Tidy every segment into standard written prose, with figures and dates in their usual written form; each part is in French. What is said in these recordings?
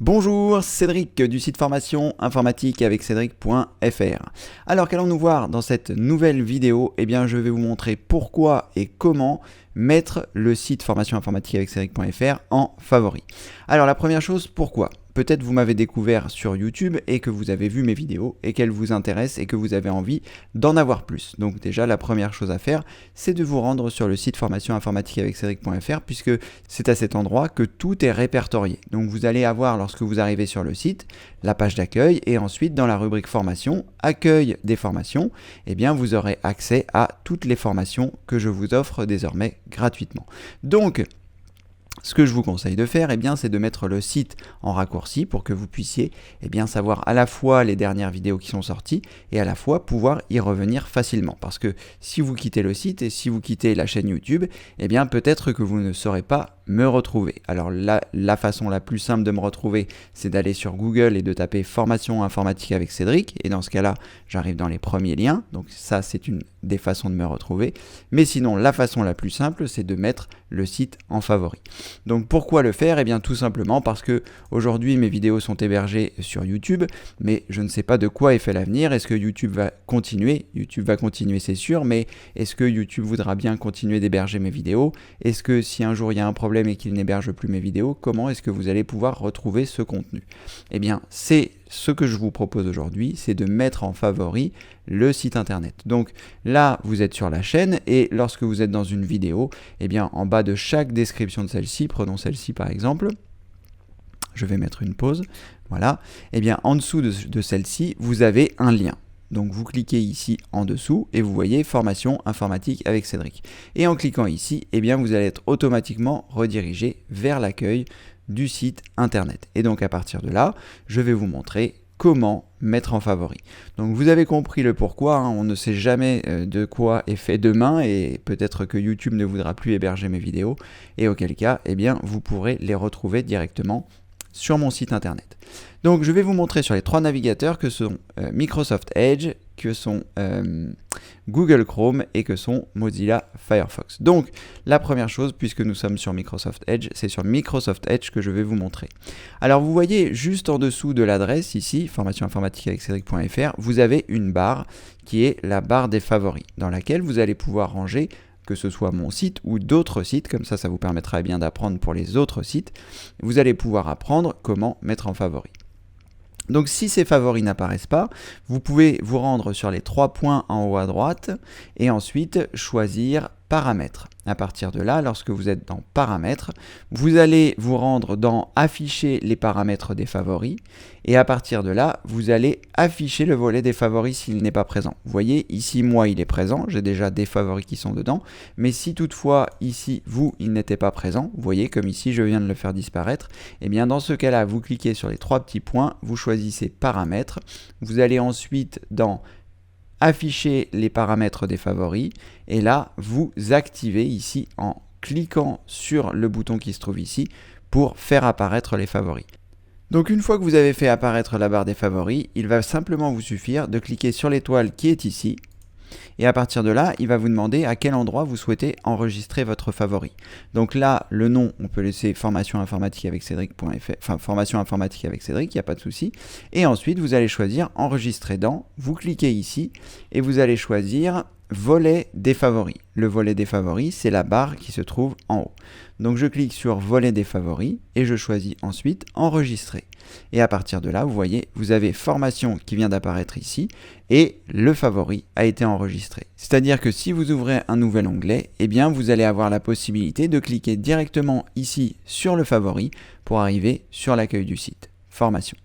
Bonjour, Cédric du site formation informatique avec Cédric.fr. Alors qu'allons-nous voir dans cette nouvelle vidéo? Eh bien je vais vous montrer pourquoi et comment mettre le site formation informatique avec Cédric.fr en favori. Alors la première chose, pourquoi? Peut-être vous m'avez découvert sur YouTube et que vous avez vu mes vidéos et qu'elles vous intéressent et que vous avez envie d'en avoir plus. Donc déjà la première chose à faire, c'est de vous rendre sur le site formation informatique avec Cédric.fr puisque c'est à cet endroit que tout est répertorié. Donc vous allez avoir, lorsque vous arrivez sur le site, la page d'accueil et ensuite dans la rubrique formation, accueil des formations, eh bien vous aurez accès à toutes les formations que je vous offre désormais gratuitement. Donc ce que je vous conseille de faire, c'est de mettre le site en raccourci pour que vous puissiez savoir à la fois les dernières vidéos qui sont sorties et à la fois pouvoir y revenir facilement. Parce que si vous quittez le site et si vous quittez la chaîne YouTube, peut-être que vous ne saurez pas me retrouver. Alors la façon la plus simple de me retrouver, c'est d'aller sur Google et de taper formation informatique avec Cédric. Et dans ce cas-là, j'arrive dans les premiers liens. Donc ça, c'est une des façons de me retrouver. Mais sinon, la façon la plus simple, c'est de mettre le site en favori. Donc pourquoi le faire? Tout simplement parce que aujourd'hui mes vidéos sont hébergées sur YouTube, mais je ne sais pas de quoi est fait l'avenir. Est-ce que YouTube va continuer? YouTube va continuer, c'est sûr, mais est-ce que YouTube voudra bien continuer d'héberger mes vidéos? Est-ce que si un jour il y a un problème et qu'il n'héberge plus mes vidéos, comment est-ce que vous allez pouvoir retrouver ce contenu? C'est ce que je vous propose aujourd'hui, c'est de mettre en favori le site internet. Donc là, vous êtes sur la chaîne et lorsque vous êtes dans une vidéo, en bas de chaque description de celle-ci, prenons celle-ci par exemple, je vais mettre une pause, voilà, en dessous de celle-ci, vous avez un lien. Donc vous cliquez ici en dessous et vous voyez formation informatique avec Cédric. Et en cliquant ici, vous allez être automatiquement redirigé vers l'accueil du site internet. Et donc à partir de là, je vais vous montrer comment mettre en favori. Donc vous avez compris le pourquoi, on ne sait jamais de quoi est fait demain et peut-être que YouTube ne voudra plus héberger mes vidéos et auquel cas, vous pourrez les retrouver directement sur mon site internet. Donc je vais vous montrer sur les trois navigateurs que sont Microsoft Edge, que sont Google Chrome et que sont Mozilla Firefox. Donc la première chose, puisque nous sommes sur Microsoft Edge, c'est sur Microsoft Edge que je vais vous montrer. Alors vous voyez juste en dessous de l'adresse ici, formation informatique avec Cédric.fr, vous avez une barre qui est la barre des favoris, dans laquelle vous allez pouvoir ranger que ce soit mon site ou d'autres sites, comme ça vous permettra d'apprendre pour les autres sites. Vous allez pouvoir apprendre comment mettre en favori. Donc si ces favoris n'apparaissent pas, vous pouvez vous rendre sur les trois points en haut à droite et ensuite choisir paramètres. À partir de là, lorsque vous êtes dans paramètres, vous allez vous rendre dans afficher les paramètres des favoris et à partir de là, vous allez afficher le volet des favoris s'il n'est pas présent. Vous voyez ici, moi il est présent, j'ai déjà des favoris qui sont dedans, mais si toutefois ici, il n'était pas présent, vous voyez comme ici je viens de le faire disparaître, dans ce cas-là, vous cliquez sur les trois petits points, vous choisissez paramètres, vous allez ensuite dans afficher les paramètres des favoris et là vous activez ici en cliquant sur le bouton qui se trouve ici pour faire apparaître les favoris. Donc une fois que vous avez fait apparaître la barre des favoris, il va simplement vous suffire de cliquer sur l'étoile qui est ici et à partir de là, il va vous demander à quel endroit vous souhaitez enregistrer votre favori. Donc là, le nom, on peut laisser formation informatique avec Cédric.fr, enfin formation informatique avec Cédric, il n'y a pas de souci. Et ensuite, vous allez choisir enregistrer dans, vous cliquez ici et vous allez choisir volet des favoris. Le volet des favoris, c'est la barre qui se trouve en haut. Donc je clique sur volet des favoris et je choisis ensuite enregistrer. Et à partir de là, vous voyez, vous avez formation qui vient d'apparaître ici et le favori a été enregistré. C'est-à-dire que si vous ouvrez un nouvel onglet, vous allez avoir la possibilité de cliquer directement ici sur le favori pour arriver sur l'accueil du site. Formation.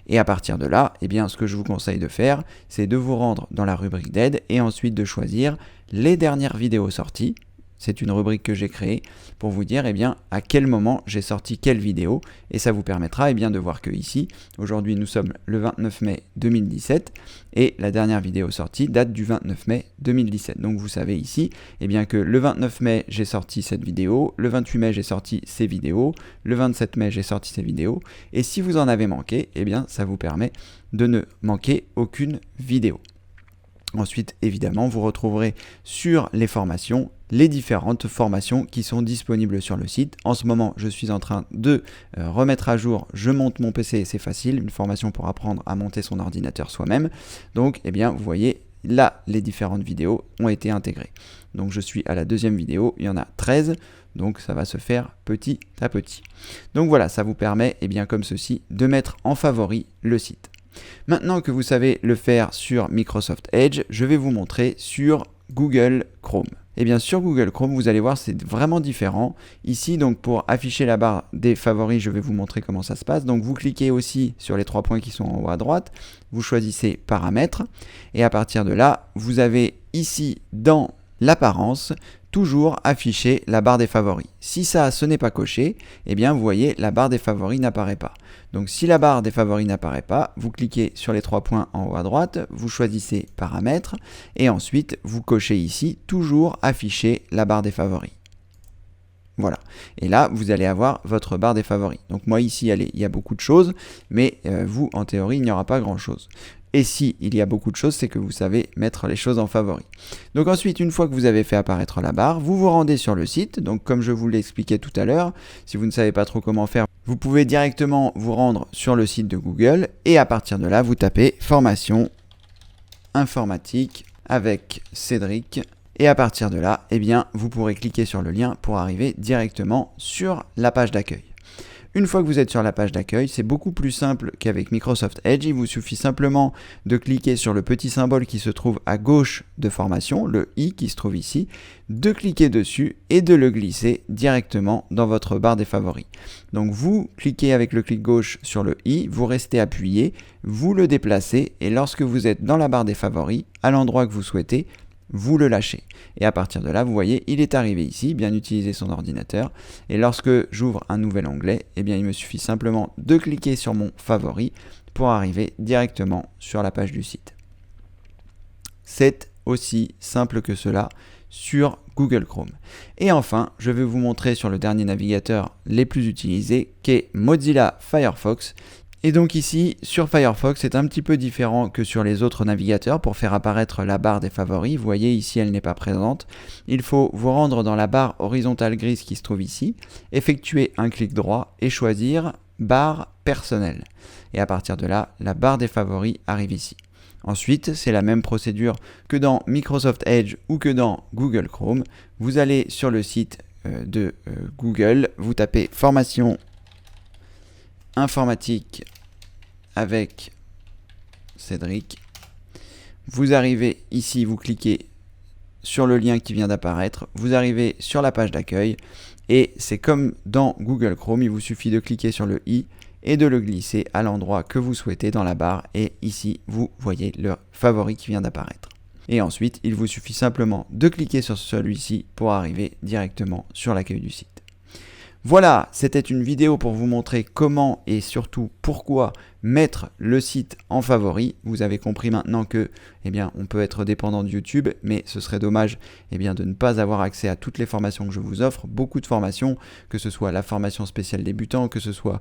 Et à partir de là, ce que je vous conseille de faire, c'est de vous rendre dans la rubrique d'aide et ensuite de choisir les dernières vidéos sorties. C'est une rubrique que j'ai créée pour vous dire à quel moment j'ai sorti quelle vidéo et ça vous permettra de voir que ici, aujourd'hui nous sommes le 29 mai 2017 et la dernière vidéo sortie date du 29 mai 2017. Donc vous savez ici que le 29 mai j'ai sorti cette vidéo, le 28 mai j'ai sorti ces vidéos, le 27 mai j'ai sorti ces vidéos et si vous en avez manqué, ça vous permet de ne manquer aucune vidéo. Ensuite, évidemment, vous retrouverez sur les formations les différentes formations qui sont disponibles sur le site. En ce moment, je suis en train de remettre à jour Je monte mon PC, c'est facile, une formation pour apprendre à monter son ordinateur soi-même. Donc, eh bien, vous voyez, là, les différentes vidéos ont été intégrées. Donc, je suis à la deuxième vidéo, il y en a 13, donc ça va se faire petit à petit. Donc voilà, ça vous permet, eh bien, comme ceci, de mettre en favori le site. Maintenant que vous savez le faire sur Microsoft Edge, je vais vous montrer sur Google Chrome. Et bien sur Google Chrome, vous allez voir, c'est vraiment différent. Ici, donc pour afficher la barre des favoris, je vais vous montrer comment ça se passe. Donc vous cliquez aussi sur les 3 points qui sont en haut à droite, vous choisissez Paramètres, et à partir de là, vous avez ici dans l'apparence, toujours afficher la barre des favoris. Si ça, ce n'est pas coché, eh bien vous voyez, la barre des favoris n'apparaît pas. Donc si la barre des favoris n'apparaît pas, vous cliquez sur les 3 points en haut à droite, vous choisissez Paramètres, et ensuite vous cochez ici, toujours afficher la barre des favoris. Voilà. Et là, vous allez avoir votre barre des favoris. Donc moi ici, allez, il y a beaucoup de choses, mais vous, en théorie, il n'y aura pas grand-chose. Et si il y a beaucoup de choses, c'est que vous savez mettre les choses en favori. Donc ensuite, une fois que vous avez fait apparaître la barre, vous vous rendez sur le site. Donc comme je vous l'expliquais tout à l'heure, si vous ne savez pas trop comment faire, vous pouvez directement vous rendre sur le site de Google et à partir de là, vous tapez formation informatique avec Cédric. Et à partir de là, eh bien, vous pourrez cliquer sur le lien pour arriver directement sur la page d'accueil. Une fois que vous êtes sur la page d'accueil, c'est beaucoup plus simple qu'avec Microsoft Edge. Il vous suffit simplement de cliquer sur le petit symbole qui se trouve à gauche de formation, le i qui se trouve ici, de cliquer dessus et de le glisser directement dans votre barre des favoris. Donc vous cliquez avec le clic gauche sur le i, vous restez appuyé, vous le déplacez et lorsque vous êtes dans la barre des favoris, à l'endroit que vous souhaitez, vous le lâchez. Et à partir de là, vous voyez, il est arrivé ici, bien utiliser son ordinateur. Et lorsque j'ouvre un nouvel onglet, eh bien, il me suffit simplement de cliquer sur mon favori pour arriver directement sur la page du site. C'est aussi simple que cela sur Google Chrome. Et enfin, je vais vous montrer sur le dernier navigateur les plus utilisés, qui est Mozilla Firefox. Et donc ici, sur Firefox, c'est un petit peu différent que sur les autres navigateurs. Pour faire apparaître la barre des favoris, vous voyez ici, elle n'est pas présente. Il faut vous rendre dans la barre horizontale grise qui se trouve ici, effectuer un clic droit et choisir barre personnelle. Et à partir de là, la barre des favoris arrive ici. Ensuite, c'est la même procédure que dans Microsoft Edge ou que dans Google Chrome. Vous allez sur le site de Google, vous tapez formation informatique avec Cédric. Vous arrivez ici, vous cliquez sur le lien qui vient d'apparaître, vous arrivez sur la page d'accueil et c'est comme dans Google Chrome, il vous suffit de cliquer sur le i et de le glisser à l'endroit que vous souhaitez dans la barre et ici vous voyez le favori qui vient d'apparaître. Et ensuite, il vous suffit simplement de cliquer sur celui-ci pour arriver directement sur l'accueil du site. Voilà, c'était une vidéo pour vous montrer comment et surtout pourquoi mettre le site en favori. Vous avez compris maintenant que, eh bien, on peut être dépendant de YouTube, mais ce serait dommage, eh bien, de ne pas avoir accès à toutes les formations que je vous offre. Beaucoup de formations, que ce soit la formation spéciale débutant, que ce soit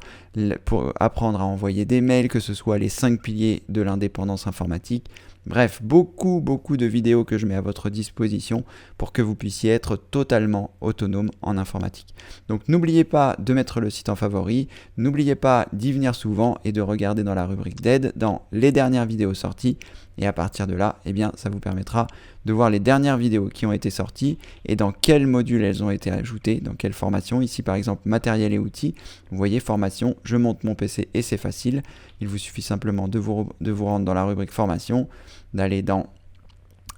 pour apprendre à envoyer des mails, que ce soit les 5 piliers de l'indépendance informatique. Bref, beaucoup de vidéos que je mets à votre disposition pour que vous puissiez être totalement autonome en informatique. Donc n'oubliez pas de mettre le site en favori, n'oubliez pas d'y venir souvent et de regarder dans la rubrique d'aide dans les dernières vidéos sorties. Et à partir de là, eh bien, ça vous permettra de voir les dernières vidéos qui ont été sorties et dans quel module elles ont été ajoutées, dans quelle formation. Ici par exemple, matériel et outils. Vous voyez, formation, je monte mon PC et c'est facile. Il vous suffit simplement de vous rendre dans la rubrique formation, d'aller dans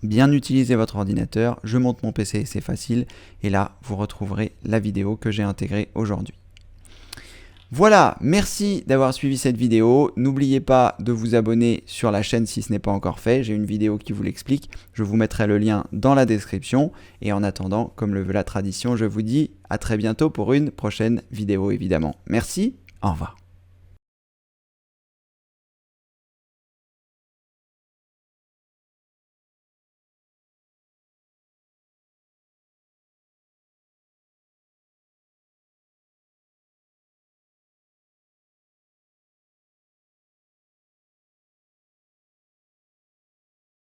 bien utiliser votre ordinateur, je monte mon PC et c'est facile. Et là, vous retrouverez la vidéo que j'ai intégrée aujourd'hui. Voilà, merci d'avoir suivi cette vidéo. N'oubliez pas de vous abonner sur la chaîne si ce n'est pas encore fait. J'ai une vidéo qui vous l'explique. Je vous mettrai le lien dans la description. Et en attendant, comme le veut la tradition, je vous dis à très bientôt pour une prochaine vidéo évidemment. Merci, au revoir.